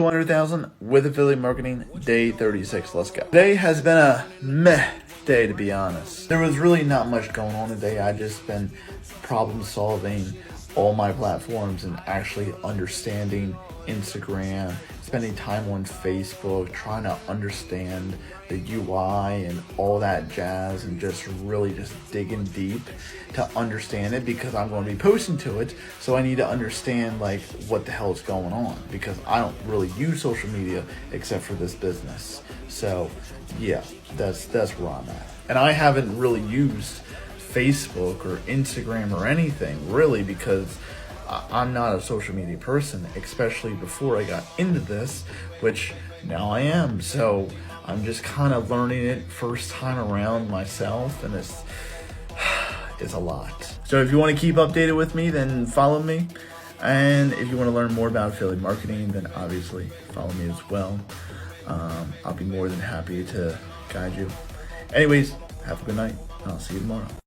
200,000 with affiliate marketing, day 36. Let's go. Today has been a meh day, to be honest. There was really not much going on today. I just been problem solving all my platforms and actually understanding Instagram, spending time on Facebook, trying to understand the UI and all that jazz, and just really just digging deep to understand it, because I'm going to be posting to it. So I need to understand like what the hell is going on, because I don't really use social media except for this business. So yeah, that's where I'm at. And I haven't really used Facebook or Instagram or anything really, because I'm not a social media person, especially before I got into this, which now I am. So I'm just kind of learning it first time around myself, and it's a lot. So if you want to keep updated with me, then follow me. And if you want to learn more about affiliate marketing, then obviously follow me as well. I'll be more than happy to guide you. Anyways, have a good night. I'll see you tomorrow.